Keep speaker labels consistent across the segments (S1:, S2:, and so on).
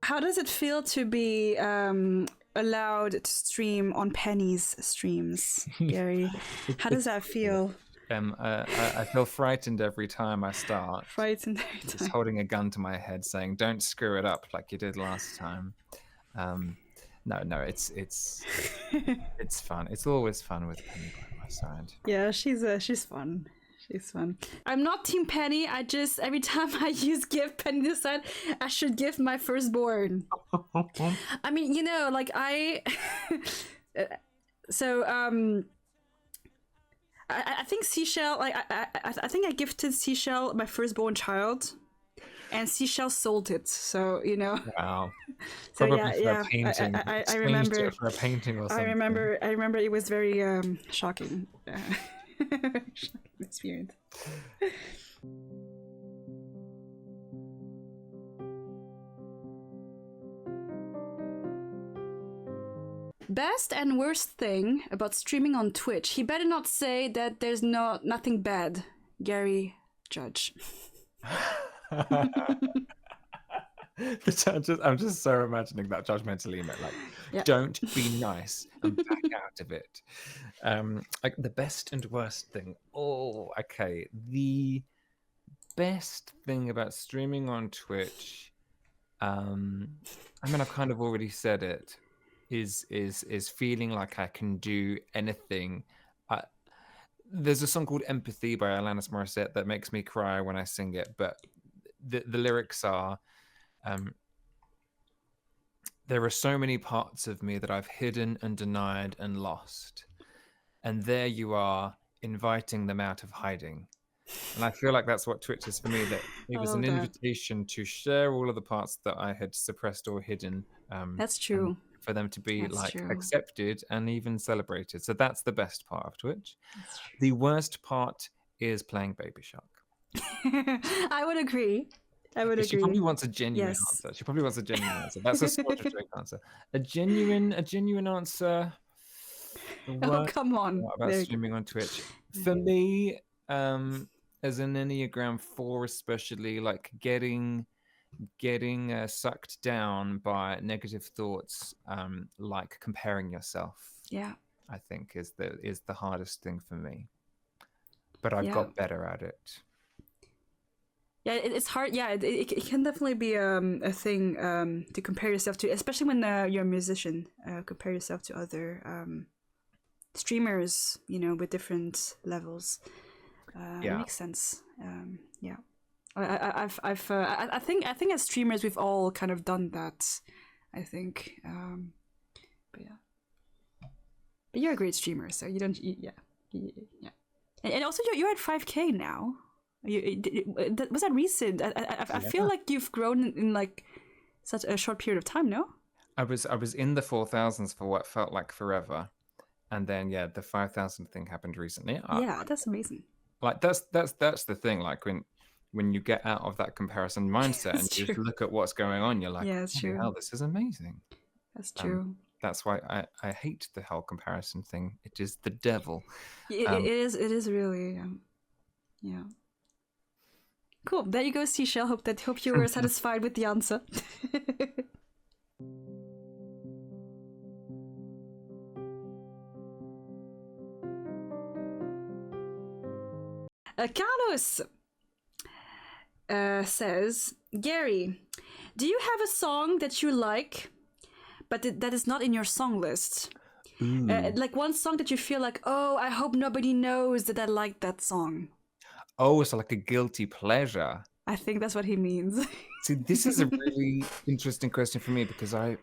S1: how does it feel to be allowed to stream on Penny's streams, Gary? How does that feel?
S2: I feel frightened every time I start.
S1: Frightened every time.
S2: Just holding a gun to my head, saying, "Don't screw it up like you did last time." No, it's it's fun. It's always fun with Penny by my side.
S1: Yeah, she's fun. She's fun. I'm not Team Penny. I just every time I use give Penny this side, I should give my firstborn. I mean, you know, like I. So I think Seashell. Like I think I gifted Seashell my firstborn child, and Seashell sold it. So you know.
S2: Wow.
S1: So
S2: Probably
S1: yeah,
S2: for a painting.
S1: I
S2: Exchanged
S1: remember
S2: it for a painting or something.
S1: I remember it was very shocking. Shocking experience. Best and worst thing about streaming on Twitch. He better not say that there's nothing bad. GaryJudge.
S2: I'm just so imagining that judgmental email. Like,
S1: Yeah.
S2: don't be nice and back out of it. Like the best and worst thing. Oh, okay. The best thing about streaming on Twitch, I mean, I've kind of already said it, is feeling like I can do anything. There's a song called Empathy by Alanis Morissette that makes me cry when I sing it, but the lyrics are, there are so many parts of me that I've hidden and denied and lost. And there you are, inviting them out of hiding. And I feel like that's what Twitch is for me, that it was an invitation to share all of the parts that I had suppressed or hidden.
S1: That's true.
S2: For them to be accepted and even celebrated. So that's the best part of Twitch. The worst part is playing Baby Shark.
S1: I would agree.
S2: She probably wants a genuine answer. She probably wants a genuine answer. That's a sort of joke answer. A genuine answer.
S1: Oh, come on.
S2: About streaming on Twitch. For me, as an Enneagram 4 especially, like getting sucked down by negative thoughts, like comparing yourself.
S1: Yeah.
S2: I think is the hardest thing for me. But I've got better at it.
S1: Yeah, it's hard. Yeah, it can definitely be a thing to compare yourself to, especially when you're a musician. Compare yourself to other streamers, you know, with different levels. It makes sense. Yeah, I think as streamers we've all kind of done that. I think, but yeah. But you're a great streamer, so you don't. Yeah. And also you're at 5K now. Was that recent? I feel like you've grown in like such a short period of time. No,
S2: I was in the 4,000s for what felt like forever, and then the 5,000 thing happened recently.
S1: That's amazing.
S2: Like that's the thing. Like when you get out of that comparison mindset and you just look at what's going on, you're like,
S1: it's true.
S2: Hell, this is amazing.
S1: That's true.
S2: That's why I hate the whole comparison thing. It is the devil.
S1: It is really. Yeah. Cool. There you go, Seashell. Hope you were satisfied with the answer. Carlos says, Gary, do you have a song that you like, but that is not in your song list? Like one song that you feel like, oh, I hope nobody knows that I like that song.
S2: Oh, so like a guilty pleasure.
S1: I think that's what he means.
S2: See, this is a really interesting question for me because I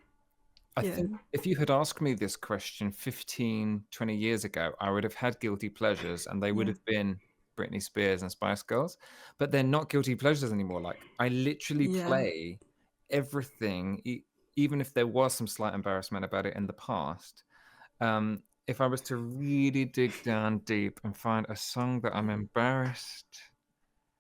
S2: think if you had asked me this question 15, 20 years ago, I would have had guilty pleasures and they would have been Britney Spears and Spice Girls, but they're not guilty pleasures anymore. Like I literally play everything, even if there was some slight embarrassment about it in the past. If I was to really dig down deep and find a song that I'm embarrassed,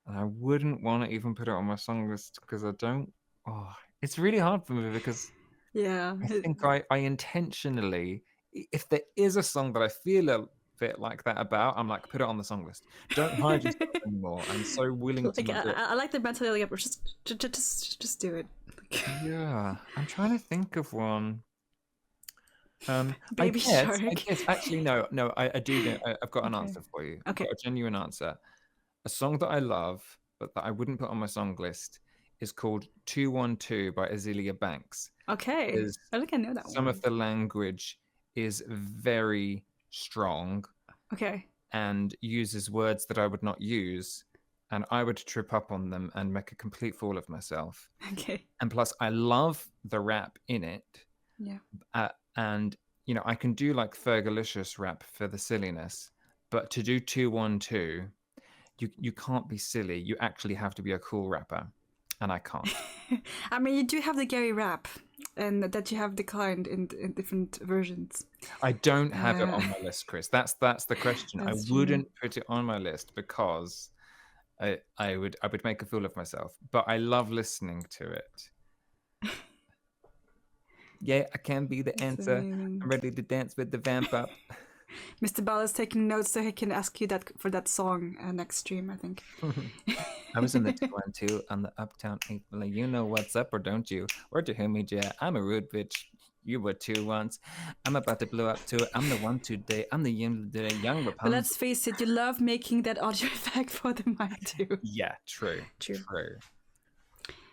S2: and I wouldn't want to even put it on my song list because I don't. Oh, it's really hard for me because I think I intentionally, if there is a song that I feel a bit like that about, I'm like, put it on the song list. Don't hide yourself anymore. I'm so willing to.
S1: I like the mentality of just do it.
S2: Yeah, I'm trying to think of one.
S1: Baby Shark.
S2: I guess. Actually, no. I do know. I've got an
S1: Okay.
S2: answer for you. I've
S1: Okay.
S2: got a genuine answer. A song that I love, but that I wouldn't put on my song list, is called 212 by Azealia Banks.
S1: Okay.
S2: Is
S1: I think I know that
S2: some
S1: one.
S2: of the language is very strong
S1: Okay.
S2: and uses words that I would not use, and I would trip up on them and make a complete fool of myself.
S1: Okay.
S2: And plus, I love the rap in it.
S1: Yeah.
S2: And I can do like Fergalicious rap for the silliness, but to do 212, you can't be silly. You actually have to be a cool rapper, and I can't.
S1: I mean, you do have the Gary rap, and that you have declined in different versions.
S2: I don't have it on my list, Chris. That's the question. I
S1: That's
S2: wouldn't put it on my list because I would make a fool of myself. But I love listening to it. Yeah, I can be the answer.
S1: amazing.
S2: I'm ready to dance with the vamp up.
S1: Mr. Bell is taking notes so he can ask you that for that song next stream, I think.
S2: I was in the 212 on the Uptown 8th. Well, you know what's up, or don't you? Or to whom, yeah, I'm a rude bitch. You were two once. I'm about to blow up too. I'm the one today. I'm the young Rapunzel.
S1: But let's face it, you love making that audio effect for the mic too.
S2: Yeah, true.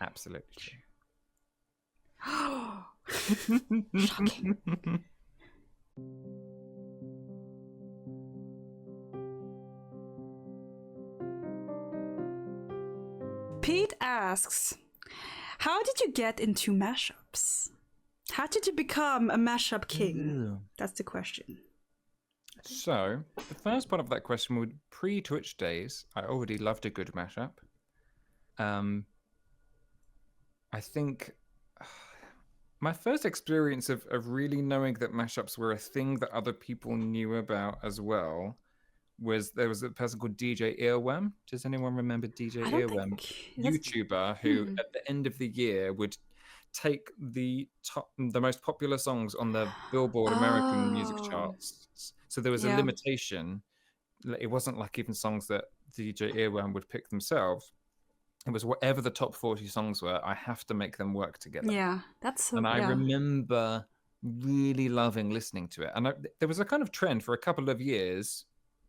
S2: Absolutely true.
S1: Shocking. Pete asks, how did you get into mashups? How did you become a mashup king? That's the question.
S2: So, the first part of that question would pre-Twitch days. I already loved a good mashup. I think my first experience of really knowing that mashups were a thing that other people knew about as well was there was a person called DJ Earworm. Does anyone remember DJ Earworm? YouTuber who at the end of the year would take the most popular songs on the Billboard American music charts. So there was a limitation. It wasn't like even songs that DJ Earworm would pick themselves. It was whatever the top 40 songs were, I have to make them work together.
S1: Yeah, that's so.
S2: And I remember really loving listening to it. And there was a kind of trend for a couple of years.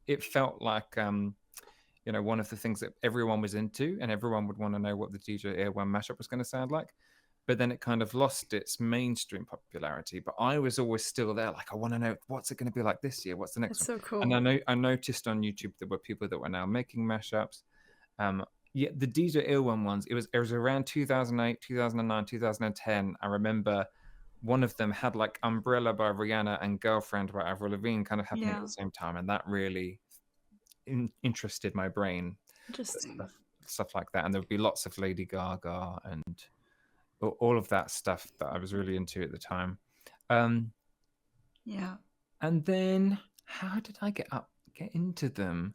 S2: It felt like, one of the things that everyone was into, and everyone would want to know what the DJ Earworm mashup was going to sound like. But then it kind of lost its mainstream popularity. But I was always still there, like, I want to know, what's it going to be like this year? What's the next one?
S1: So cool.
S2: And I noticed on YouTube there were people that were now making mashups. Yeah, the DJ Earworm ones, it was around 2008, 2009, 2010. I remember one of them had like Umbrella by Rihanna and Girlfriend by Avril Lavigne kind of happening at the same time. And that really interested my brain.
S1: Interesting.
S2: Stuff like that. And there would be lots of Lady Gaga and all of that stuff that I was really into at the time.
S1: Yeah.
S2: And then how did I get into them?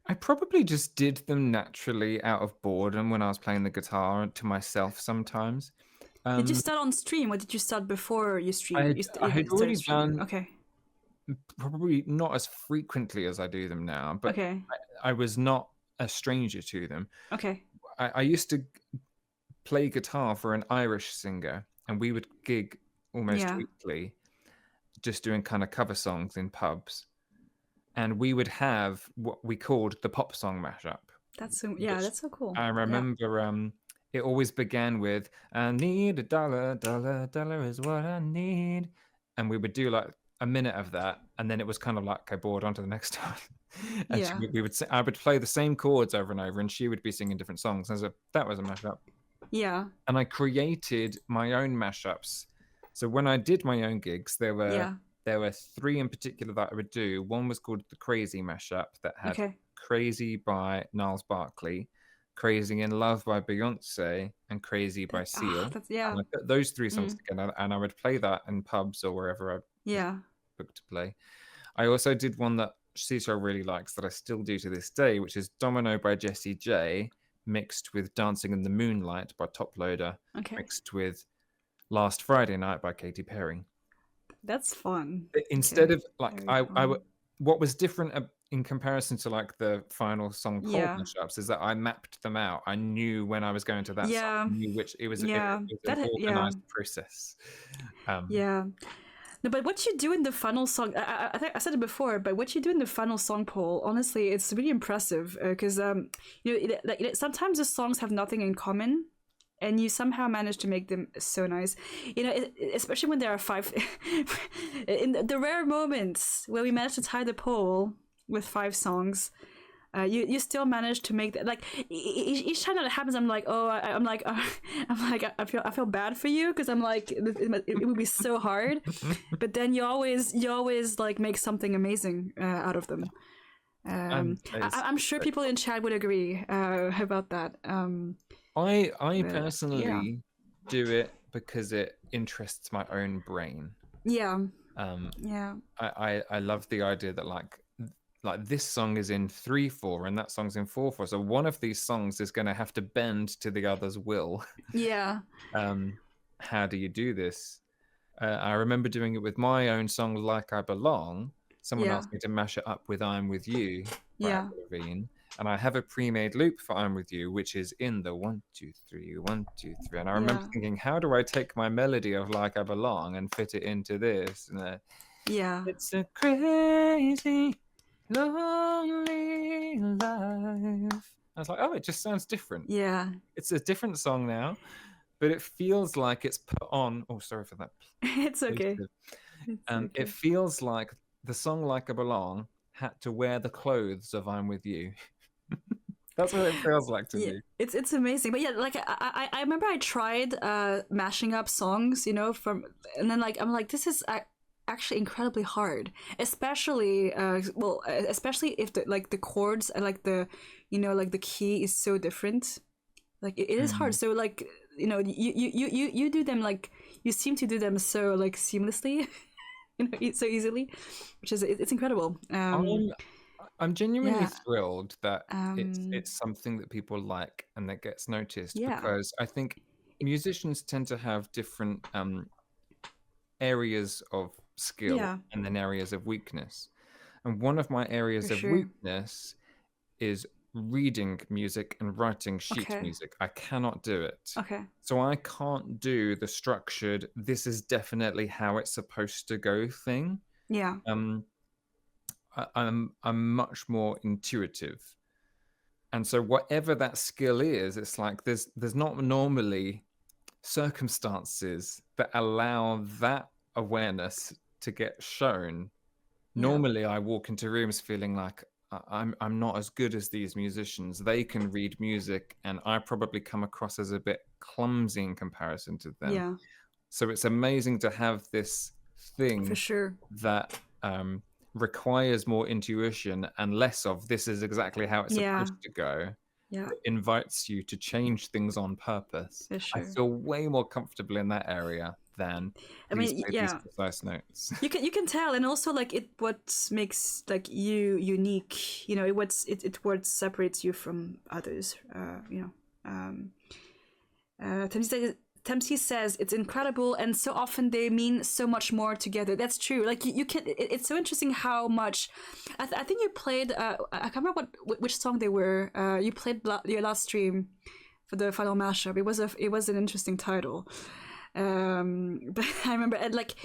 S2: I probably just did them naturally out of boredom when I was playing the guitar to myself sometimes.
S1: Did you start on stream, or did you start before you streamed?
S2: I had already done.
S1: Okay.
S2: Probably not as frequently as I do them now, but I was not a stranger to them.
S1: Okay.
S2: I used to play guitar for an Irish singer, and we would gig almost weekly, just doing kind of cover songs in pubs. And we would have what we called the pop song mashup.
S1: That's so cool.
S2: I remember it always began with, I need $1, $1 is what I need. And we would do like a minute of that. And then it was kind of like, okay, bored, on to the next one. And I would play the same chords over and over, and she would be singing different songs. And that was a mashup.
S1: Yeah.
S2: And I created my own mashups. So when I did my own gigs, there were 3 in particular that I would do. One was called the Crazy mashup that had Crazy by Niles Barkley, Crazy in Love by Beyonce, and Crazy by Seal. And I put those 3 songs together, and I would play that in pubs or wherever I booked to play. I also did one that Cecil really likes that I still do to this day, which is Domino by Jessie J, mixed with Dancing in the Moonlight by Top Loader, mixed with Last Friday Night by Katy Perry.
S1: That's fun.
S2: Instead of like what was different in comparison to like the final song Cold
S1: Yeah.
S2: Mashups, is that I mapped them out. I knew when I was going to that song. I
S1: Yeah.
S2: knew which it was. It
S1: Yeah.
S2: was an
S1: Yeah.
S2: organized process.
S1: Yeah. No, but what you do in the final song, I think I said it before, but what you do in the final song poll, honestly, it's really impressive because sometimes the songs have nothing in common, and you somehow manage to make them so nice. Especially when there are five, in the rare moments where we manage to tie the poll with 5 songs. You still manage to make that, like each time that happens. I'm like, oh, I'm like, I feel bad for you because I'm like, it would be so hard, but then you always like make something amazing out of them. I'm sure people in chat would agree about that.
S2: I personally do it because it interests my own brain.
S1: Yeah.
S2: I love the idea that like this song is in 3/4 and that song's in 4/4, so one of these songs is going to have to bend to the other's will.
S1: Yeah.
S2: How do you do this? I remember doing it with my own song Like I Belong. Someone asked me to mash it up with I'm With You by Avril Lavigne, and I have a pre-made loop for I'm With You, which is in the 1 2 3 1 2 3, and I remember thinking, how do I take my melody of Like I Belong and fit it into this? And it's a crazy lonely life. I was like, oh, it just sounds different.
S1: Yeah.
S2: It's a different song now, but it feels like it's put on. Oh, sorry for that.
S1: It's okay.
S2: It feels like the song Like I Belong had to wear the clothes of I'm With You. That's what it feels like to me.
S1: It's amazing. But yeah, like I remember I tried mashing up songs, and then like I'm like, this is actually incredibly hard, especially especially if the chords and like the like the key is so different. Like it is hard. So like you do them, like you seem to do them so like seamlessly, so easily, which is it's incredible.
S2: I'm genuinely thrilled that it's something that people like and that gets noticed, because I think musicians tend to have different areas of skill and then areas of weakness. And one of my areas of weakness is reading music and writing sheet music. I cannot do it. So I can't do the structured, this is definitely how it's supposed to go thing. I'm much more intuitive. And so whatever that skill is, it's like there's not normally circumstances that allow that awareness to get shown. Normally I walk into rooms feeling like I'm not as good as these musicians. They can read music and I probably come across as a bit clumsy in comparison to them. So it's amazing to have this thing
S1: for sure
S2: that requires more intuition and less of this is exactly how it's supposed to go. It invites you to change things on purpose. I feel way more comfortable in that area than these precise notes.
S1: You can tell, and also like what makes like you unique. What separates you from others. Tempsy says it's incredible, and so often they mean so much more together. That's true. Like you can. It's so interesting how much. I think you played. I can't remember which song they were. You played your last stream for the final mashup. It was an interesting title. But I remember, and like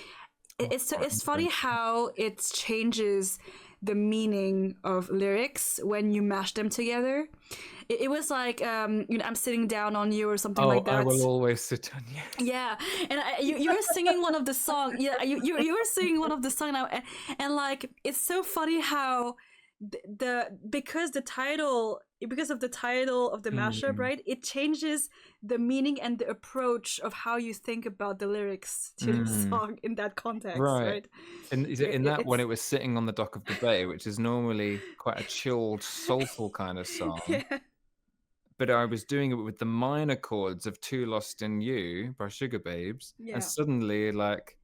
S1: it's funny how it changes the meaning of lyrics when you mash them together. It was like I'm sitting down on you or something like that.
S2: I will always sit on you.
S1: Yeah, and you were singing one of the songs. Yeah, you were singing one of the songs now, and like it's so funny how because of the title of the mashup, right? It changes the meaning and the approach of how you think about the lyrics to the song in that context, right?
S2: And in that one, it was Sitting on the Dock of the Bay, which is normally quite a chilled, soulful kind of song. But I was doing it with the minor chords of Too Lost in You by Sugar Babes, and suddenly like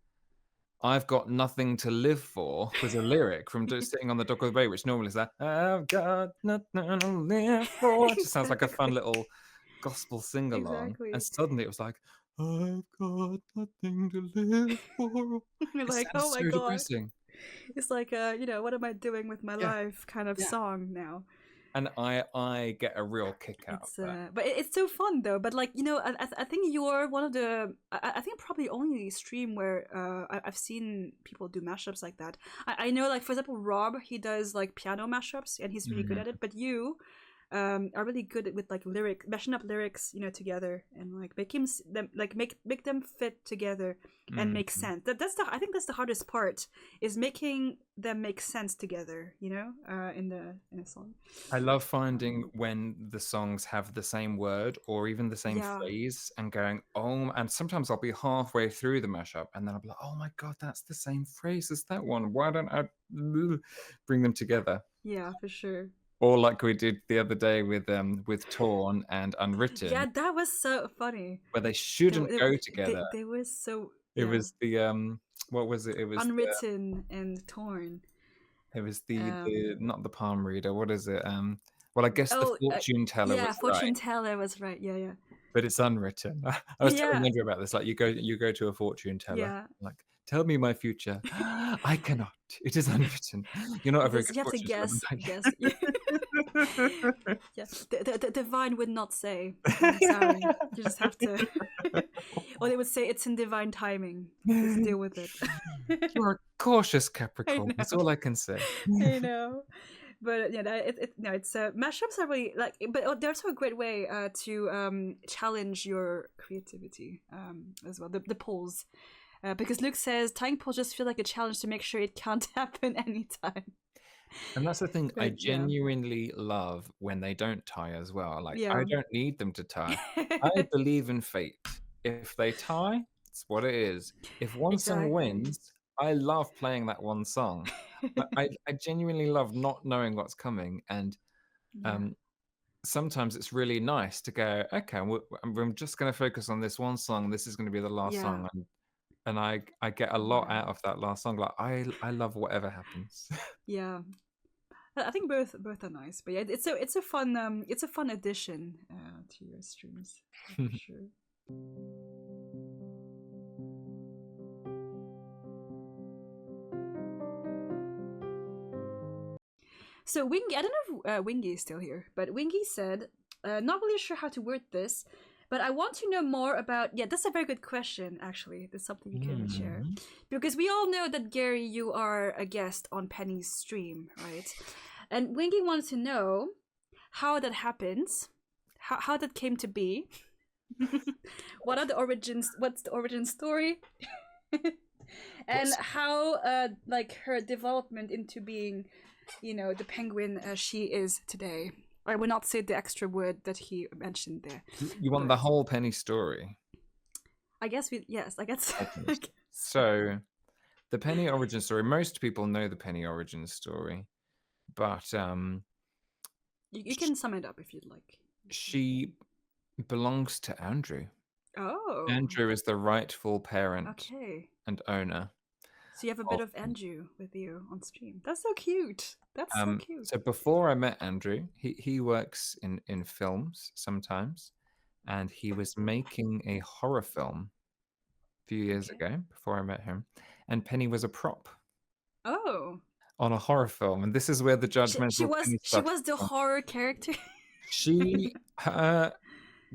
S2: I've got nothing to live for was a lyric from Sitting on the Dock of the Bay, which normally is that I've got nothing to live for. It just sounds like a fun little gospel sing-along. And suddenly it was like, I've got nothing to live for.
S1: You're like, oh my God.
S2: Depressing.
S1: It's like what am I doing with my
S2: Yeah,
S1: life kind of
S2: yeah.
S1: song now.
S2: And I get a real kick out of that.
S1: But it's so fun though. But like I think you're one of the. I think probably only stream where I've seen people do mashups like that. I know, like for example, Rob, he does like piano mashups and he's really good at it. But you are really good with like mashing up lyrics, together and like make them fit together and make sense. I think that's the hardest part, is making them make sense together, in a song.
S2: I love finding when the songs have the same word or even the same
S1: Yeah.
S2: phrase and going, oh, and sometimes I'll be halfway through the mashup and then I'll be like, oh my God, that's the same phrase as that one. Why don't I bring them together?
S1: Yeah, for sure.
S2: Or like we did the other day with Torn and Unwritten.
S1: Yeah, that was so funny.
S2: Where they shouldn't go together.
S1: They were so.
S2: It was the what was it? It was
S1: Unwritten and Torn.
S2: It was the not the palm reader. What is it? Well, I guess the fortune teller was
S1: fortune
S2: right.
S1: teller was right. Yeah.
S2: But it's unwritten. I was telling Andrew about this. Like you go to a fortune teller. Like, tell me my future. I cannot. It is unwritten. You're not a very good fortune teller.
S1: Guess. Yeah. The divine would not say. I'm sorry. You just have to. Or they would say it's in divine timing. Just deal with it.
S2: You're a cautious Capricorn. That's all I can say.
S1: I know. But yeah, it's mashups are really like, but they're also a great way to challenge your creativity as well. The polls, because Luke says tying polls just feel like a challenge to make sure it can't happen anytime.
S2: And that's the thing, I genuinely love when they don't tie as well. Like I don't need them to tie. I believe in fate. If they tie, it's what it is. If one song wins, I love playing that one song. I genuinely love not knowing what's coming, and sometimes it's really nice to go, okay, I'm just going to focus on this one song. This is going to be the last song, and I get a lot out of that last song. Like I love whatever happens.
S1: Yeah, I think both are nice, but yeah, it's a fun addition to your streams for sure. So Wingy, I don't know if Wingy is still here, but Wingy said, not really sure how to word this, but I want to know more about, that's a very good question, actually. That's something you can share. Because we all know that, Gary, you are a guest on Penny's stream, right? And Wingy wants to know how that happens, how that came to be, what are the origins, what's the origin story, and how, like, her development into being, the penguin she is today. I will not say the extra word that he mentioned there.
S2: You want the whole Penny story?
S1: I guess I guess.
S2: So, the Penny origin story, most people know the Penny origin story, but
S1: you can sum it up if you'd like.
S2: She belongs to Andrew.
S1: Oh.
S2: Andrew is the rightful parent and owner.
S1: So you have a bit of Andrew with you on stream. That's so cute. That's so cute.
S2: So before I met Andrew, he works in films sometimes, and he was making a horror film a few years ago before I met him, and Penny was a prop.
S1: Oh.
S2: On a horror film, and this is where the judgmental
S1: she was the horror character.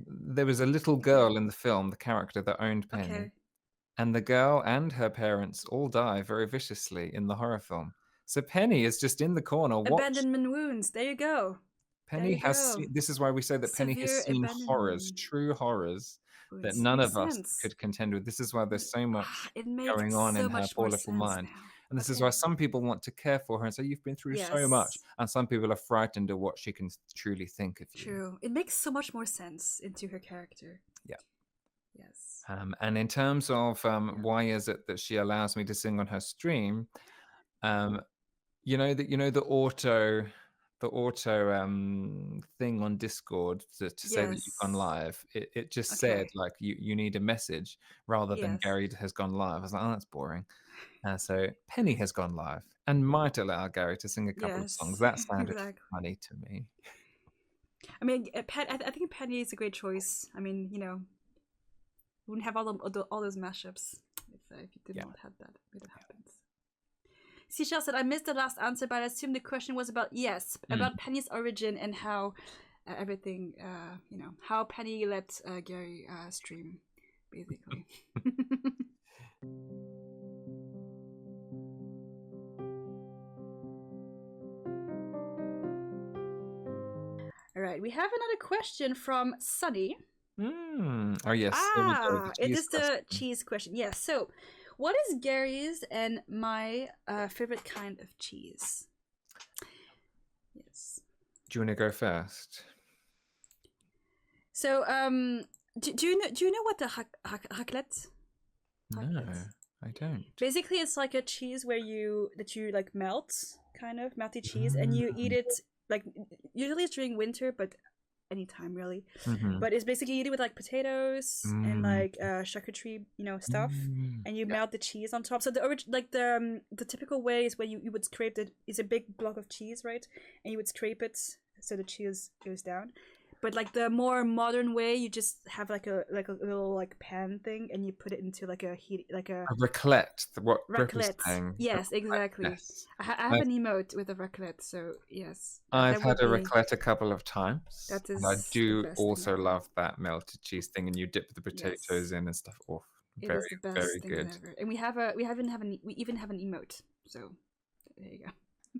S2: There was a little girl in the film, the character that owned Penny. And the girl and her parents all die very viciously in the horror film. So Penny is just in the corner watching.
S1: Abandonment wounds. There you go.
S2: Penny has seen, this is why we say that Penny has seen horrors, true horrors, that none of us could contend with. This is why there's so much going on in her poor little mind. And this is why some people want to care for her and say, you've been through so much. And some people are frightened of what she can truly think of you.
S1: True. It makes so much more sense into her character.
S2: Yeah.
S1: Yes.
S2: And in terms of why is it that she allows me to sing on her stream, the auto thing on Discord to say that you've gone live. It just said like you need a message rather than Gary has gone live. I was like, oh, that's boring. So Penny has gone live and might allow Gary to sing a couple of songs. That sounded funny to me.
S1: I mean, I think Penny is a great choice. I mean, wouldn't have all those mashups if you did not have that. It happens. Seashell said, I missed the last answer, but I assume the question was about about Penny's origin and how everything, how Penny let Gary stream, basically. All right, we have another question from Sunny.
S2: Oh yes.
S1: It is the cheese question. Yes. So, what is Gary's and my favorite kind of cheese? Yes.
S2: Do you want to go first?
S1: So, do you know what the raclette?
S2: No, I don't.
S1: Basically, it's like a cheese where you like melt, kind of melty cheese, and you eat it like usually it's during winter, but anytime really. But it's basically you eat it with like potatoes and like charcuterie, stuff, and you melt the cheese on top. So the typical way is when you would scrape it is a big block of cheese, right? And you would scrape it so the cheese goes down. But like the more modern way, you just have like a little like pan thing, and you put it into like a
S2: raclette. What
S1: raclette? Yes, exactly. Yes. I have an emote with a raclette, so yes.
S2: I've had a raclette a couple of times.
S1: That is.
S2: And I do also love that melted cheese thing, and you dip the potatoes in and stuff. Oh, very, it is the best very thing good.
S1: Ever. And we even have an emote. So there you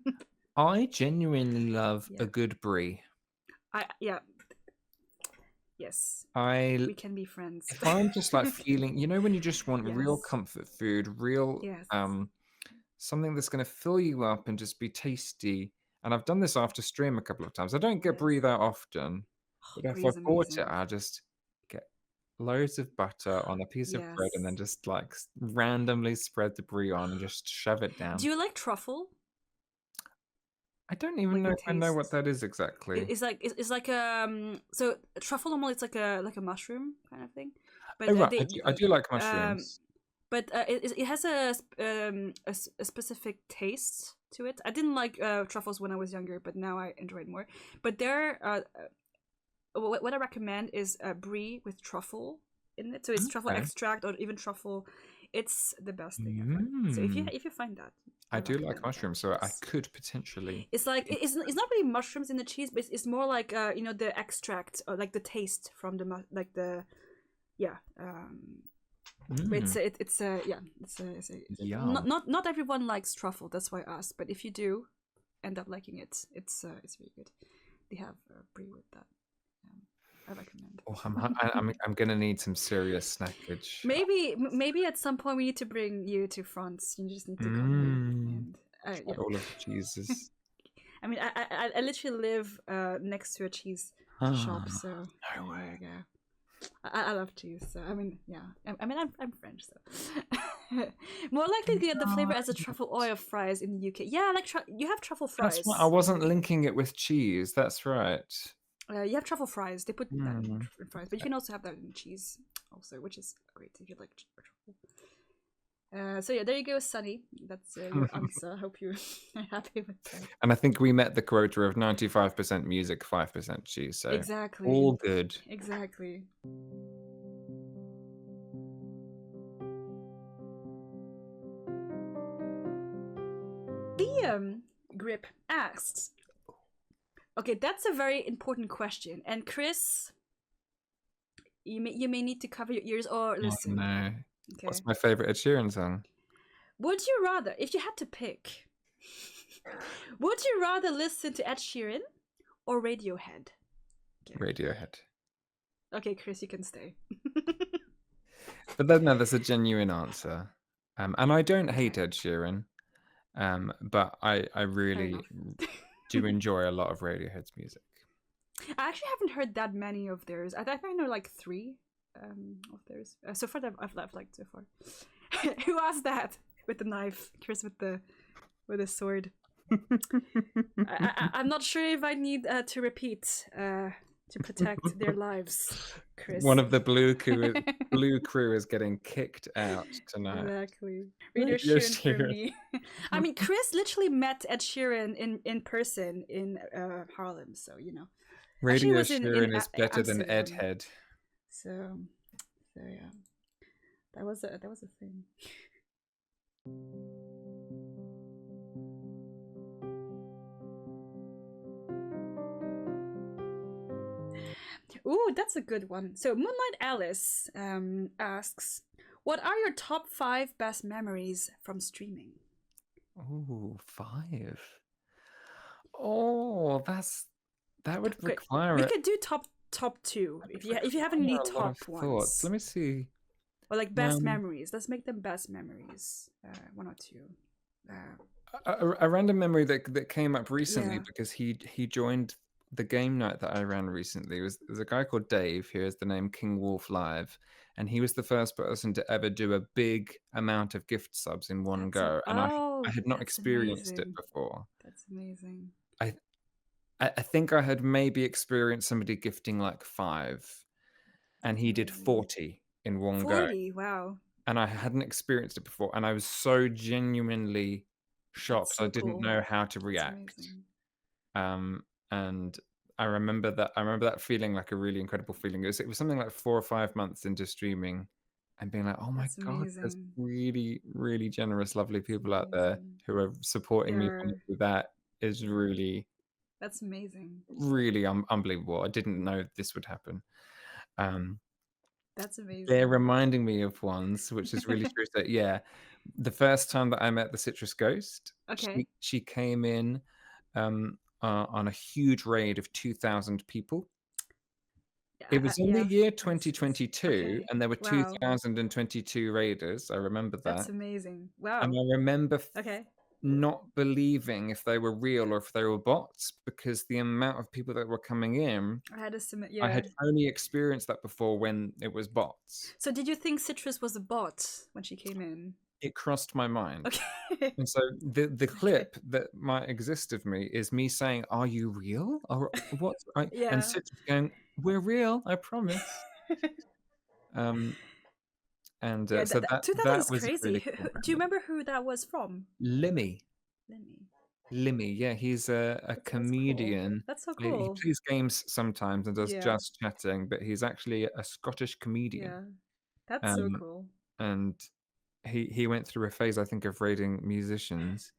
S1: go.
S2: I genuinely love a good brie.
S1: Yes. We can be friends.
S2: If I'm just like feeling, when you just want real comfort food, real something that's going to fill you up and just be tasty. And I've done this after stream a couple of times. I don't get brie that often, but if I bought it, I just get loads of butter on a piece of bread and then just like randomly spread the brie on and just shove it down.
S1: Do you like truffle?
S2: I don't even know if I know what that is exactly.
S1: It's like so truffle normally it's like a mushroom kind of thing. But
S2: I do like mushrooms.
S1: But it has a specific taste to it. I didn't like truffles when I was younger, but now I enjoy it more. But what I recommend is brie with truffle in it. So it's truffle extract or even truffle. It's the best thing ever. So if you find that.
S2: I do like mushrooms, so I could potentially.
S1: It's like it's not really mushrooms in the cheese, but it's more like the extract or like the taste from the But not everyone likes truffle. That's why us. But if you do end up liking it, it's really good. They have brie with that. I recommend.
S2: Oh, I'm gonna need some serious snackage.
S1: Maybe at some point we need to bring you to France. You just need to come and
S2: all of the cheeses.
S1: I mean, I literally live next to a cheese shop, so there you go. I love cheese, so I mean, I'm French, so more likely to get the flavor as a truffle oil fries in the UK. Yeah, like you have truffle fries.
S2: That's what, I wasn't linking it with cheese. That's right.
S1: You have truffle fries. They put that in fries, but you can also have that in cheese, also, which is great if you like truffle. So yeah, there you go, Sunny. That's your answer. I hope you're happy with that.
S2: And I think we met the quota of 95% music, 5% cheese. So
S1: exactly,
S2: all good.
S1: Exactly. Liam Grip asks. Okay, that's a very important question. And Chris, you may need to cover your ears or listen.
S2: Oh, no. Okay. What's my favorite Ed Sheeran song?
S1: Would you rather, if you had to pick, would you rather listen to Ed Sheeran or Radiohead?
S2: Okay. Radiohead.
S1: Okay, Chris, you can stay.
S2: But that's a genuine answer. And I don't hate Ed Sheeran, but I really do enjoy a lot of Radiohead's music.
S1: I actually haven't heard that many of theirs. I think I know like 3 of theirs. So far that I've liked so far. Who asked that with the knife? Chris with the sword. I'm not sure if I need to repeat to protect their lives, Chris.
S2: One of the blue crew is getting kicked out tonight.
S1: Exactly. Radio Sheeran for me. I mean, Chris literally met Ed Sheeran in person in Harlem, so
S2: Radio Sheeran is better than Ed Head.
S1: So yeah, that was a thing. Ooh, that's a good one. So Moonlight Alice asks, what are your top 5 best memories from streaming?
S2: Ooh, 5. Oh, that would
S1: Okay,
S2: require
S1: we
S2: it.
S1: could do top 2 if you have any
S2: A lot of
S1: top
S2: thoughts.
S1: ones.
S2: Let me see.
S1: Or like best memories. Let's make them best memories. 1 or 2.
S2: A random memory that came up recently
S1: Yeah.
S2: because he joined the game night that I ran recently. There's a guy called Dave who has the name King Wolf Live, and he was the first person to ever do a big amount of gift subs in one go, and I had not
S1: That's
S2: experienced it
S1: amazing.
S2: before.
S1: That's amazing.
S2: I think I had maybe experienced somebody gifting like 5, and he did 40 in one go.
S1: 40, wow.
S2: And I hadn't experienced it before, and I was so genuinely shocked.
S1: So
S2: I didn't
S1: cool.
S2: know how to
S1: That's
S2: react.
S1: amazing.
S2: And I remember that feeling like a really incredible feeling. It was something like 4 or 5 months into streaming and being like, oh my
S1: That's
S2: God, there's
S1: amazing.
S2: really, really generous, lovely people
S1: That's
S2: out there
S1: amazing.
S2: who are supporting me. That is really,
S1: That's amazing.
S2: really unbelievable. I didn't know this would happen.
S1: That's amazing.
S2: They're reminding me of ones, which is really true. So yeah, the first time that I met the Citrus Ghost,
S1: Okay.
S2: she came in on a huge raid of 2,000 people. It was in the year 2022,
S1: okay.
S2: and there were
S1: Wow.
S2: 2,022 raiders. I remember that.
S1: That's amazing. Wow.
S2: And I remember
S1: Okay.
S2: not believing if they were real or if they were bots, because the amount of people that were coming in,
S1: I had a
S2: I had only experienced that before when it was bots.
S1: So did you think Citrus was a bot when she came in?
S2: It crossed my mind.
S1: Okay.
S2: And so the clip that might exist of me is me saying, "Are you real?" Or what? And Citrus going, "We're real, I promise." And so that
S1: 2000 is
S2: was
S1: crazy.
S2: really cool.
S1: Do you remember who that was from?
S2: Limmy. Yeah, he's a comedian.
S1: Cool. That's so
S2: He
S1: cool.
S2: plays games sometimes and does just chatting, but he's actually a Scottish comedian.
S1: Yeah. That's so cool.
S2: And he went through a phase, I think, of raiding musicians.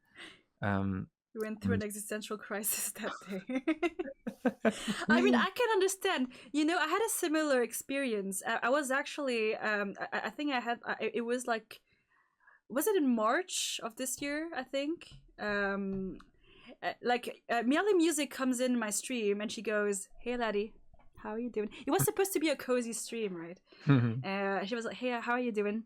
S1: We went through an existential crisis that day. I mean, I can understand. You know, I had a similar experience. I was actually, I think I had, it was like, was it in March of this year, I think? Miele Music comes in my stream and she goes, "Hey, laddie, how are you doing?" It was supposed to be a cozy stream, right? She was like, "Hey, how are you doing?"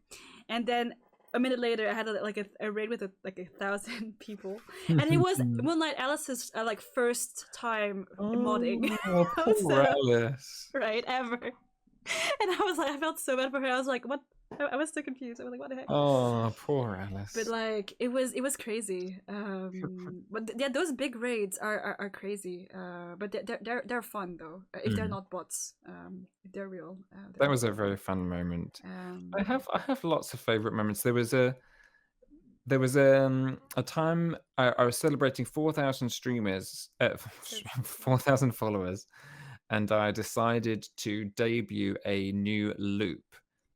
S1: And then a minute later, I had a raid with 1,000 people, and it was Moonlight Alice's first time modding.
S2: Oh, poor Alice.
S1: Right, ever. And I felt so bad for her. I was like, what? I was so confused. I was like, what the heck?
S2: Oh, poor Alice.
S1: But it was crazy. But yeah, those big raids are crazy. But they're fun though. If they're not bots, if they're real.
S2: That was a very fun moment. I have lots of favorite moments. There was a time I was celebrating 4,000 streamers, 4,000 followers, and I decided to debut a new loop,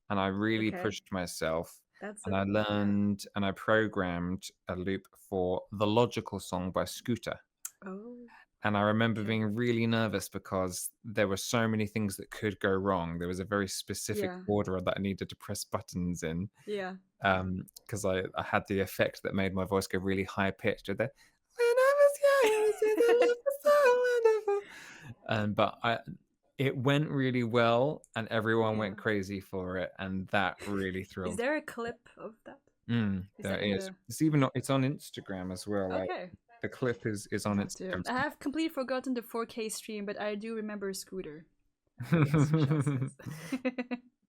S2: and I really pushed myself. And I learned and I programmed a loop for The Logical Song by Scooter.
S1: Oh.
S2: And I remember being really nervous because there were so many things that could go wrong. There was a very specific order that I needed to press buttons in.
S1: Yeah.
S2: Because I had the effect that made my voice go really high pitched with the "When I was young, the love was so wonderful." But it went really well, and everyone went crazy for it, and that really thrilled.
S1: Is there a clip of that?
S2: There is. It's even it's on Instagram as well.
S1: Okay.
S2: The clip is on Instagram.
S1: I have completely forgotten the 4K stream, but I do remember Scooter.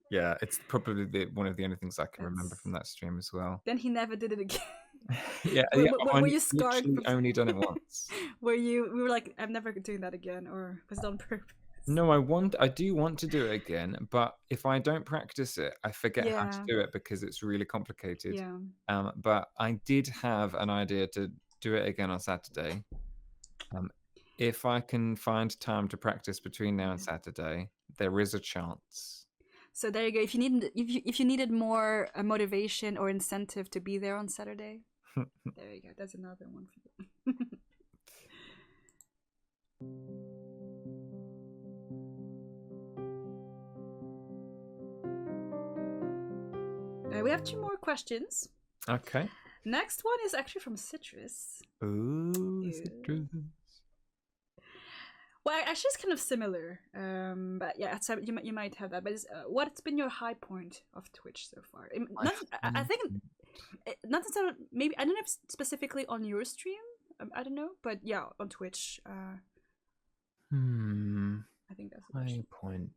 S2: Yeah, it's probably one of the only things I can remember from that stream as well.
S1: Then he never did it again.
S2: Were you scarred? Only done it once.
S1: We were like, I'm never doing that again, or was it on purpose?
S2: No, I do want to do it again, but if I don't practice it, I forget how to do it because it's really complicated.
S1: Yeah.
S2: But I did have an idea to do it again on Saturday. If I can find time to practice between now and Saturday, there is a chance.
S1: So there you go. If you needed more motivation or incentive to be there on Saturday, there you go. That's another one for you. have 2 more questions.
S2: Okay.
S1: Next one is actually from Citrus.
S2: Ooh, Citrus.
S1: Well, actually, it's kind of similar. But yeah, you might have that. But what's been your high point of Twitch so far? I think not necessarily. Maybe I don't know if specifically on your stream. I don't know, but yeah, on Twitch. I think that's the
S2: high
S1: question.
S2: point.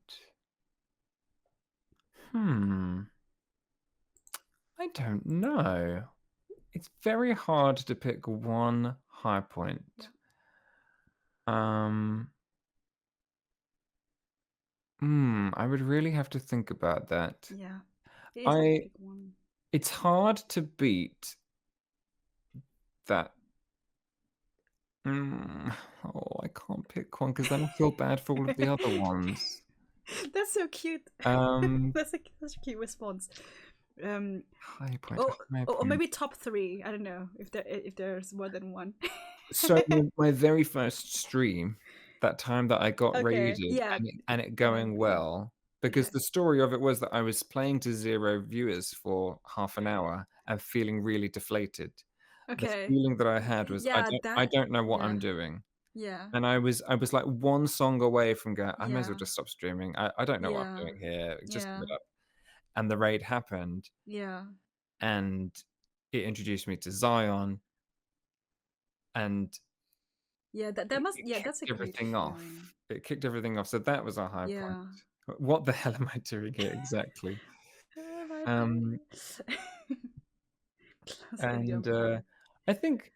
S2: I don't know. It's very hard to pick one high point.
S1: Yeah.
S2: I would really have to think about that.
S1: Yeah. It is hard to pick one.
S2: It's hard to beat that. Oh, I can't pick one because then I feel bad for all of the other ones.
S1: That's so cute. That's such a cute response.
S2: High point.
S1: Or maybe top 3. I don't know if there's more than one.
S2: So my very first stream, that time that I got raided,
S1: yeah.
S2: and it going well, because the story of it was that I was playing to 0 viewers for half an hour and feeling really deflated. The feeling that I had was I don't know what I'm doing.
S1: Yeah.
S2: And I was like one song away from going, I may as well just stop streaming. I don't know what I'm doing here. Just give it up. And the raid happened.
S1: Yeah.
S2: And it introduced me to Zion. And
S1: that's a
S2: everything off. It kicked everything off. So that was a high point. What the hell am I doing here exactly? And I think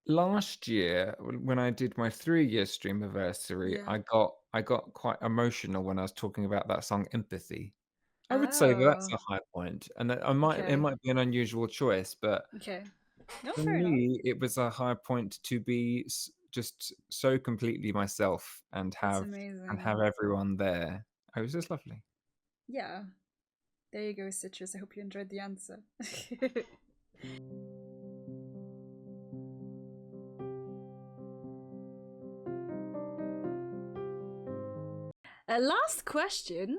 S2: last year when I did my 3-year stream anniversary, I got quite emotional when I was talking about that song Empathy. I would say that's a high point, and it might be an unusual choice, but for me, it was a high point to be just so completely myself and have everyone there. It was just lovely.
S1: Yeah. There you go, Citrus. I hope you enjoyed the answer. Last question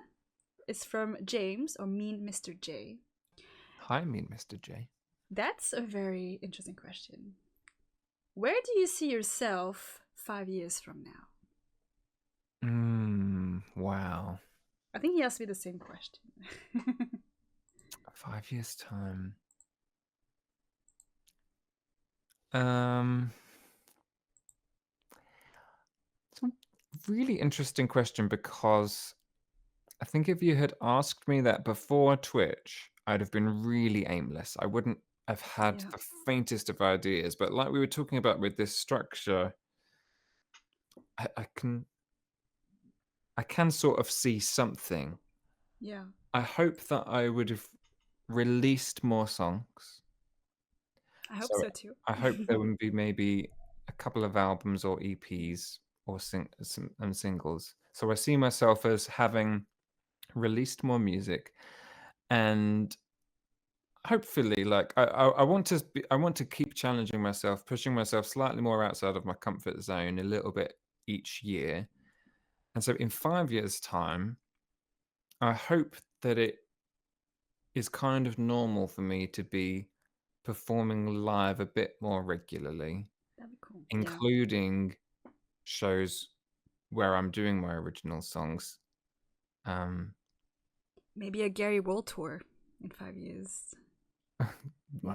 S1: is from James, or Mean Mr. J.
S2: Hi, Mean Mr. J.
S1: That's a very interesting question. Where do you see yourself 5 years from now?
S2: Wow.
S1: I think he asked me the same question.
S2: 5 years' time. It's a really interesting question because I think if you had asked me that before Twitch, I'd have been really aimless. I wouldn't have had the faintest of ideas. But like we were talking about with this structure, I can sort of see something.
S1: Yeah.
S2: I hope that I would have released more songs.
S1: I hope so too.
S2: I hope there would be maybe a couple of albums or EPs or singles. So I see myself as having released more music, and hopefully, like I want to keep challenging myself, pushing myself slightly more outside of my comfort zone a little bit each year. And so in 5 years' time, I hope that it is kind of normal for me to be performing live a bit more regularly.
S1: That'd be cool.
S2: Including shows where I'm doing my original songs.
S1: Maybe a Gary World Tour in 5 years.
S2: I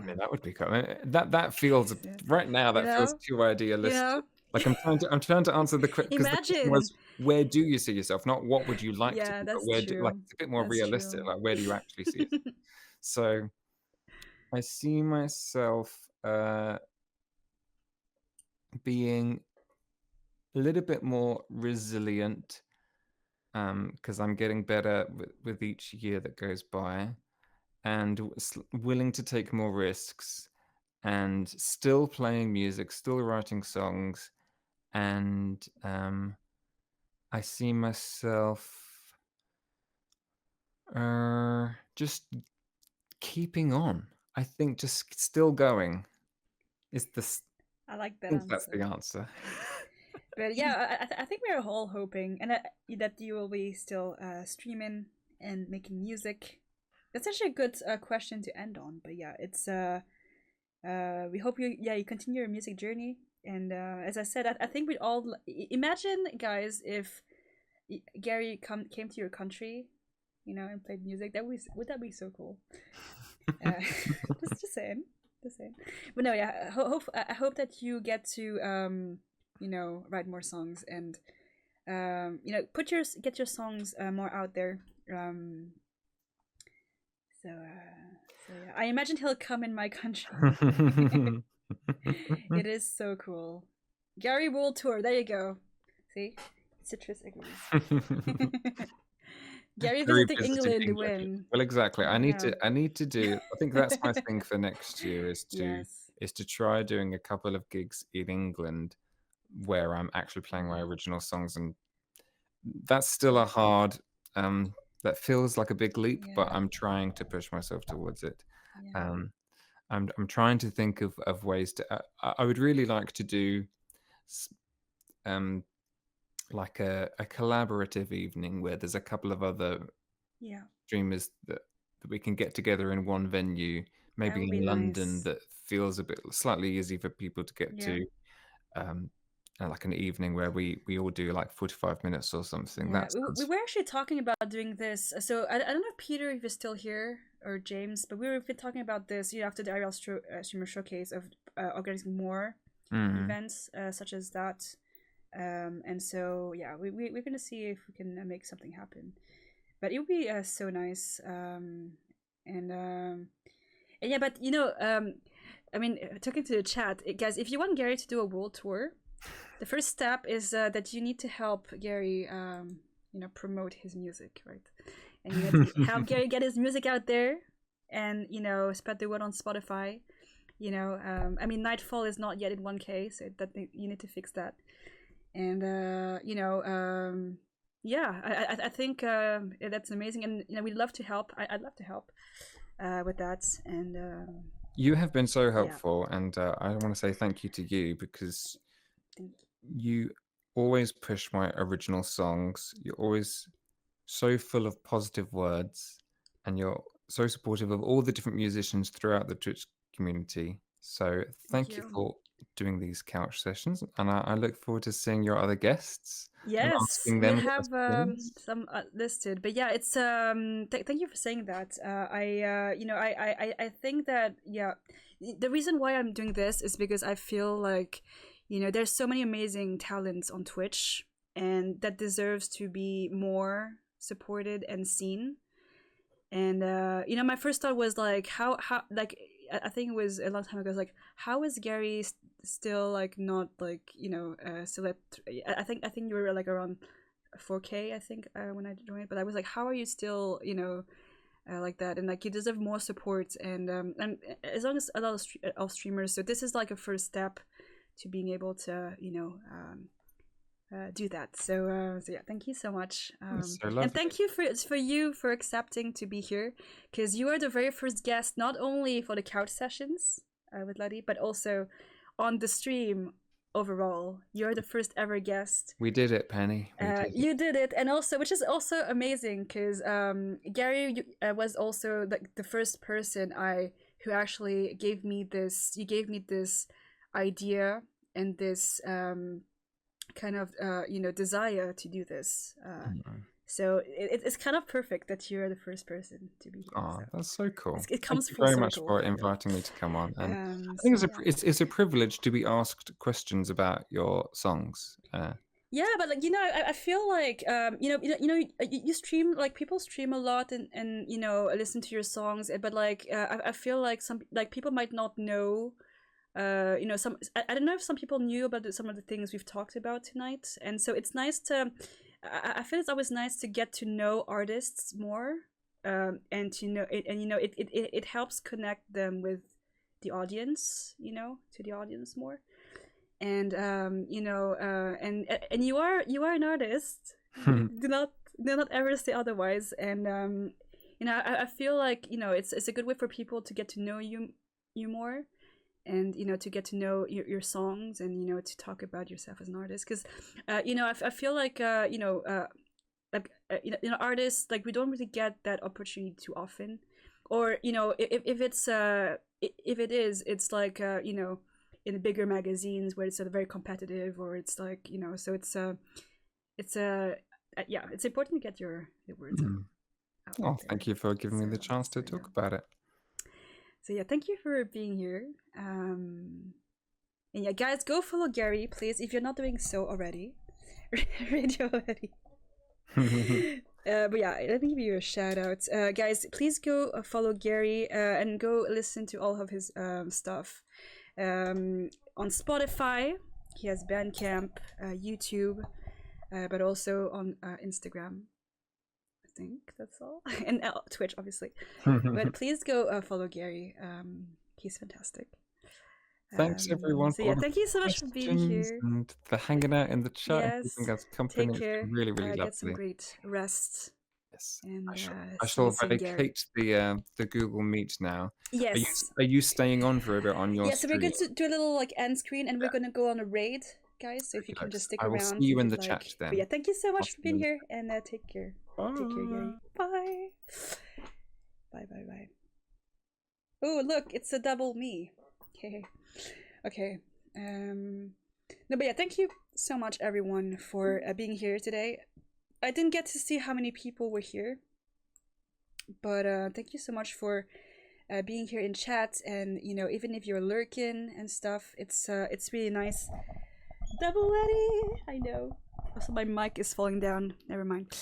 S2: mean, that would be cool. That feels right now. That feels too idealistic. Like I'm trying to answer the question. Because the question was, where do you see yourself? Not what would you like to be, but where like it's a bit more realistic. Like where do you actually see it? So I see myself being a little bit more resilient because I'm getting better with each year that goes by, and willing to take more risks, and still playing music, still writing songs, and I see myself just keeping on. I think just still going is the.
S1: I like that.
S2: I think that's the answer.
S1: But yeah, I think we're all hoping, and that you will be still streaming and making music That's actually a good question to end on. But yeah, it's we hope you continue your music journey. And as I said, I think we'd all imagine, guys, if Gary came to your country, and played music. Would that be so cool? Just saying, just saying. But no, yeah. I hope that you get to write more songs and get your songs more out there. So yeah, I imagine he'll come in my country. It is so cool. Gary World Tour. There you go. See, Citrus agrees. Gary visiting England when?
S2: Well, exactly.
S1: Oh,
S2: I need to do. I think that's my
S1: yeah.
S2: thing for next year
S1: Yes.
S2: is to try doing a couple of gigs in England where I'm actually playing my original songs, and that's still a hard. That feels like a big leap, but
S1: Yeah.
S2: I'm trying to push myself towards it.
S1: Yeah.
S2: Um, I'm trying to think of ways to. I would really like to do, um, like a collaborative evening where there's a couple of other
S1: Yeah.
S2: streamers that we can get together in one venue,
S1: That
S2: maybe
S1: would be
S2: in London,
S1: nice.
S2: that feels a bit slightly easy for people to get
S1: Yeah.
S2: to. Like an evening where we all do like 45 minutes or something.
S1: Yeah.
S2: That
S1: We
S2: sounds.
S1: were actually talking about doing this. So I don't know if Peter if he's still here or James, but we've been talking about this. After the Ariel streamer showcase of organizing more
S2: Mm.
S1: events such as that. And so yeah, we're gonna see if we can make something happen. But it would be so nice. And yeah, but I mean, talking to the chat, guys, if you want Gary to do a world tour, the first step is that you need to help Gary, promote his music, right? And you need to help Gary get his music out there, and spread the word on Spotify. I mean, Nightfall is not yet in 1K, so that you need to fix that. And yeah, I think that's amazing, and we'd love to help. I'd love to help with that, and
S2: You have been so
S1: yeah,
S2: helpful, and I want to say thank you to you because
S1: thank
S2: you always push my original songs. You're always so full of positive words, and you're so supportive of all the different musicians throughout the Twitch community. So thank you
S1: you.
S2: for doing these couch sessions, and I look forward to seeing your other guests and
S1: Yes,
S2: asking
S1: we
S2: them
S1: have
S2: questions.
S1: some listed, but yeah, it's thank you for saying that. I think that yeah, the reason why I'm doing this is because I feel like there's so many amazing talents on Twitch, and that deserves to be more supported and seen. And my first thought was like, how like I think it was a long time ago. I was like, how is Gary still like not like still at? I think you were like around 4K. I think when I joined, but I was like, how are you still like that? And like you deserve more support. And as long as a lot of streamers. So this is like a first step to being able to do that. So yeah, thank you so much,
S2: That's so
S1: and
S2: lovely.
S1: thank you for accepting to be here, because you are the very first guest, not only for the couch sessions with Lutti, but also on the stream overall. You're the first ever guest.
S2: We did it, Penny. We did it.
S1: You did it, and also, which is also amazing, because Gary was also like the first person who actually gave me this. You gave me this idea and this kind of desire to do this. So it's kind of perfect that you're the first person to be here.
S2: Oh,
S1: So
S2: that's so cool.
S1: it
S2: Thank
S1: comes
S2: you
S1: full
S2: very much
S1: circle.
S2: for inviting me to come on. And I think
S1: So, yeah.
S2: it's a privilege to be asked questions about your songs.
S1: Yeah, but like I feel like you stream, like people stream a lot and listen to your songs, but like I feel like some like people might not know. Some I don't know if some people knew about some of the things we've talked about tonight, and so it's nice to. I feel it's always nice to get to know artists more, and to know it, and it helps connect them with the audience, to the audience more, and and you are an artist. Do not ever say otherwise, and I feel like it's a good way for people to get to know you more, and to get to know your songs, and to talk about yourself as an artist, because I feel like artists, like we don't really get that opportunity too often, or if it's if it is, it's like in bigger magazines where it's very competitive, or it's like so it's yeah, it's important to get your words out
S2: Oh,
S1: there.
S2: thank you for giving me the chance to talk about it.
S1: So yeah, thank you for being here. And yeah, guys, go follow Gary, please, if you're not doing so already. Radiohead. But yeah, let me give you a shout out. Guys, please go follow Gary and go listen to all of his stuff. On Spotify, he has Bandcamp, YouTube, but also on Instagram. I think that's all. And Twitch, obviously. But please go follow Gary. He's fantastic.
S2: Thanks everyone
S1: so
S2: for
S1: yeah, thank you so much for being here
S2: and for hanging out in the chat and
S1: Yes,
S2: keeping us company.
S1: take care.
S2: It's really, really
S1: Get some
S2: lovely.
S1: great rest.
S2: Yes,
S1: And
S2: I
S1: see you
S2: shall
S1: soon, Gary.
S2: vacate the Google Meet now.
S1: Yes.
S2: Are you staying on for a bit on your
S1: Yeah, so we're
S2: stream?
S1: going to do a little like end screen, and we're gonna go on a raid, guys. So if you can just stick
S2: I will
S1: around.
S2: see you
S1: if
S2: in
S1: you'd
S2: the
S1: like.
S2: chat then.
S1: But yeah, thank you so much for being
S2: you
S1: here, and take care.
S2: Bye.
S1: Take care, Gary. Bye. Bye, bye, bye. Oh, look, it's a double me. Okay. Okay. No, but yeah, thank you so much, everyone, for being here today. I didn't get to see how many people were here, but thank you so much for being here in chat, and even if you're lurking and stuff, it's really nice. Double Eddie, I know. Also, my mic is falling down. Never mind.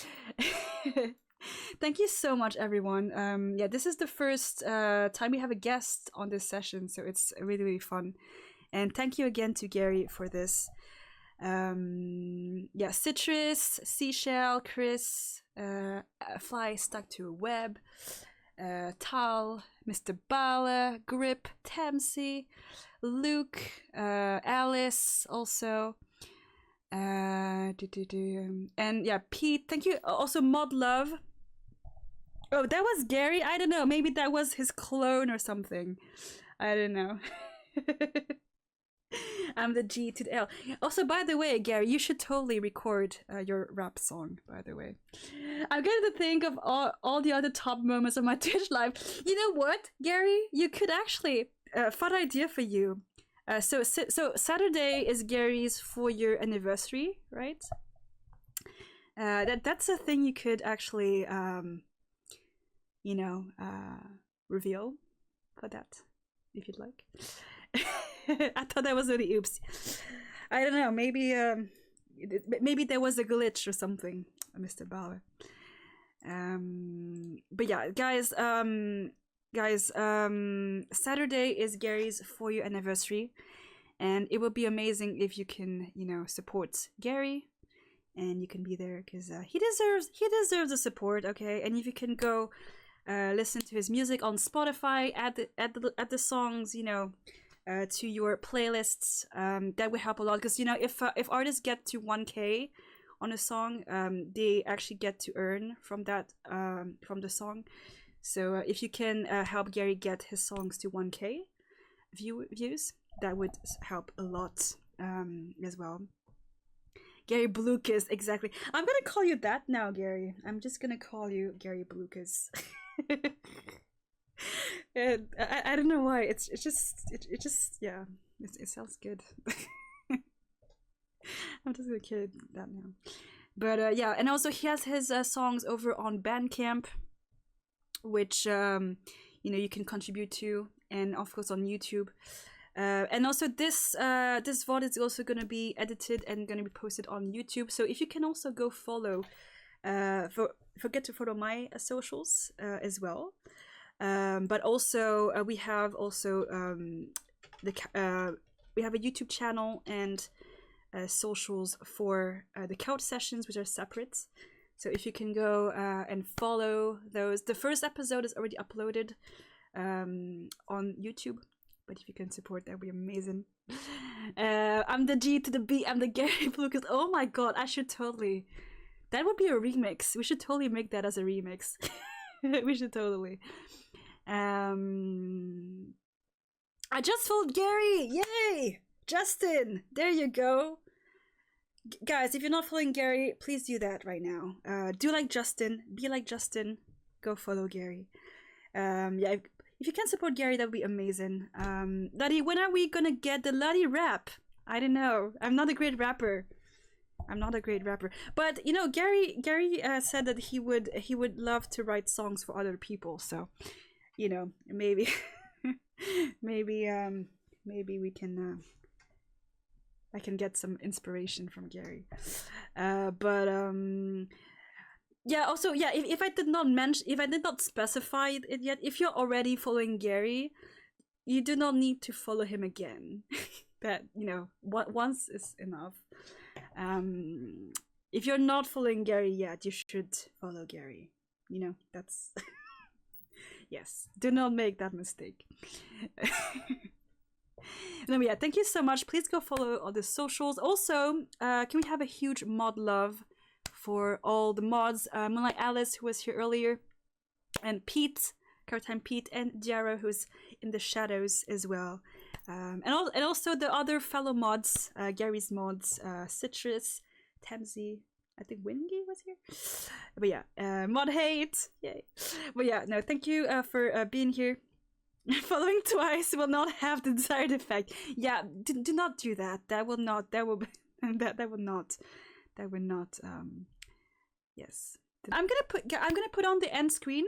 S1: Thank you so much, everyone. Yeah, this is the first time we have a guest on this session, so it's really, really fun. And thank you again to Gary for this. Yeah, Citrus, Seashell, Chris, Fly Stuck to a Web, Tal, Mr. Bala, Grip, Tamsi, Luke, Alice also. And yeah, Pete, thank you. Also, Mod Love. Oh, that was Gary? I don't know. Maybe that was his clone or something. I don't know. I'm the G to the L. Also, by the way, Gary, you should totally record your rap song, by the way. I'm going to think of all the other top moments of my Twitch live. You know what, Gary? You could actually, fun idea for you. So Saturday is Gary's 4-year anniversary, right? That's a thing you could actually, reveal for that, if you'd like. I thought that was really oops. I don't know. Maybe there was a glitch or something, Mr. Bauer. But yeah, guys. Saturday is Gary's 4-year anniversary, and it would be amazing if you can, support Gary, and you can be there because he deserves the support. Okay, and if you can go listen to his music on Spotify, add the songs, to your playlists, that would help a lot, because if artists get to 1K on a song, they actually get to earn from that, from the song. So if you can help Gary get his songs to 1K views, that would help a lot as well. Gary Blucas, exactly. I'm gonna call you that now, Gary. I'm just gonna call you Gary Blucas. And I don't know why. It just yeah. It sounds good. I'm just gonna kid that now. But yeah, and also he has his songs over on Bandcamp, which you can contribute to, and of course on YouTube. And also this VOD is also going to be edited and going to be posted on YouTube. So if you can also go follow, forget to follow my socials as well. But also we have also we have a YouTube channel and socials for the couch sessions, which are separate. So if you can go and follow those, the first episode is already uploaded on YouTube. But if you can support, that would be amazing. I'm the G to the B. I'm the Gary Lucas. Oh my god, I should totally. That would be a remix. We should totally make that as a remix. We should totally. I just followed Gary. Yay! Justin, there you go. Guys, if you're not following Gary, please do that right now. Do like Justin. Be like Justin. Go follow Gary. Yeah, if you can support Gary, that would be amazing. Lutty, when are we gonna get the Lutty rap? I don't know. I'm not a great rapper. But you know, Gary said that he would love to write songs for other people. So, you know, maybe maybe we can I can get some inspiration from Gary. Yeah, also, yeah, if I did not specify it yet, if you're already following Gary, you do not need to follow him again. That, you know, once is enough. If you're not following Gary yet, you should follow Gary. You know, that's yes, do not make that mistake. No, yeah, thank you so much. Please go follow all the socials. Also, can we have a huge mod love for all the mods? Moonlight Alice, who was here earlier, and Pete, Caratime Pete, and Jara, who's in the shadows as well. And also the other fellow mods, Gary's mods, Citrus, Tamsy, I think Wingy was here. But yeah, Mod Hate, yay. But yeah, no, thank you for being here. Following twice will not have the desired effect. Yeah, do not do that. That will not. Yes. I'm gonna put on the end screen,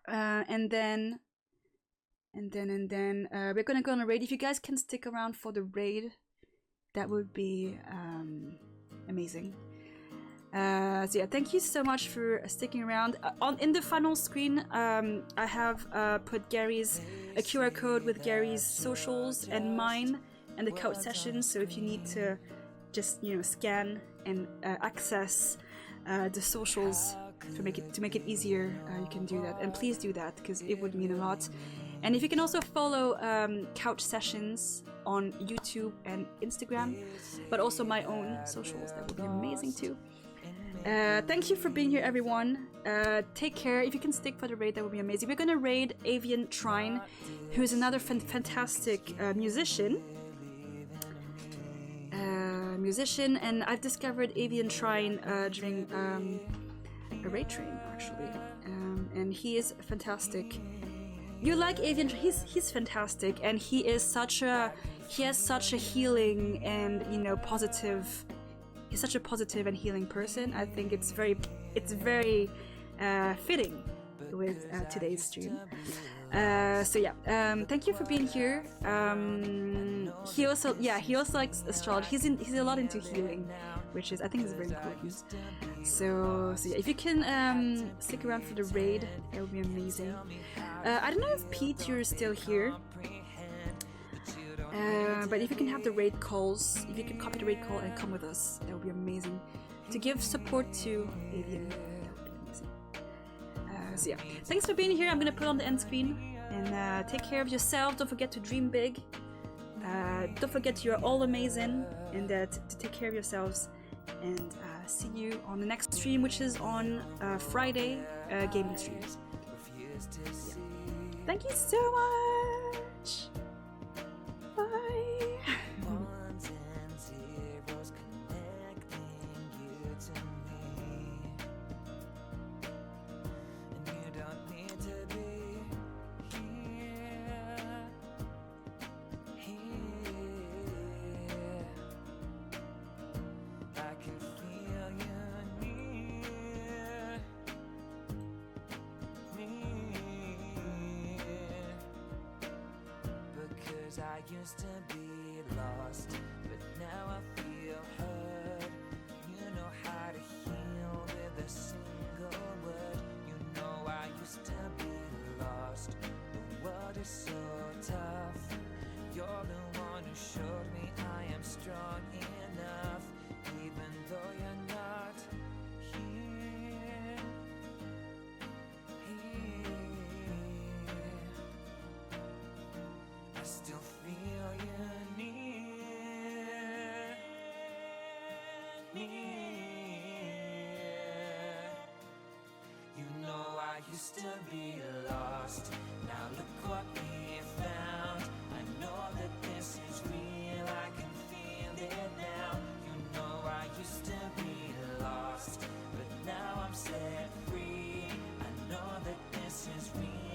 S1: and then we're gonna go on a raid. If you guys can stick around for the raid, that would be amazing. So yeah, thank you so much for sticking around. In the final screen, I have put Gary's a QR code with Gary's socials and mine and the code session. So if you need to just, you know, scan and access the socials to make it easier, you can do that. And please do that, because it would mean a lot. And if you can also follow Couch Sessions on YouTube and Instagram, but also my own socials, that would be amazing too. Thank you for being here, everyone. Take care. If you can stick for the raid, that would be amazing. We're gonna raid Avian Trine, who is another fantastic musician. And I've discovered Avian Trine during a raid train, actually. And he is fantastic. You like Avian? He's fantastic, and he has such a healing and, you know, positive. He's such a positive and healing person. I think it's very fitting with today's stream. So yeah, thank you for being here. He also likes astrology. He's a lot into healing, which I think is very important. So yeah, if you can stick around for the raid, that would be amazing. I don't know if Pete, you're still here. But if you can have the raid calls, if you can copy the raid call and come with us, that would be amazing. To give support to Avian, that would be amazing. So yeah, thanks for being here. I'm gonna put on the end screen, and take care of yourself. Don't forget to dream big. Don't forget you're all amazing, and to take care of yourselves. And see you on the next stream, which is on Friday, gaming stream. Yeah. Thank you so much. Bye.
S3: I used to be lost, but now I feel heard. You know how to heal with a single word. You know I used to be lost. The world is so tough. You're the one who showed me I am strong enough, even though you're not here. I still feel you near. You know I used to be lost. Now look what we found. I know that this is real. I can feel it now. You know I used to be lost, but now I'm set free. I know that this is real.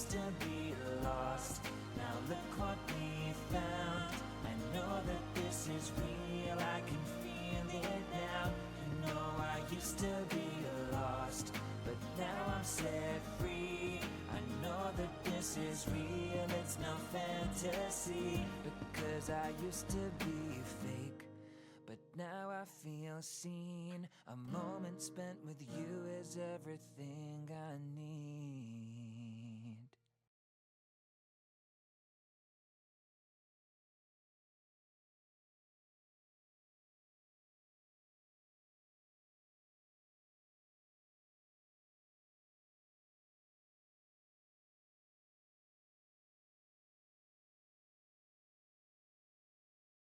S3: used to be lost. Now look what we found. I know that this is real, I can feel it now. You know I used to be lost, but now I'm set free. I know that this is real, it's no fantasy. Because I used to be fake, but now I feel seen. A moment spent with you is everything I need.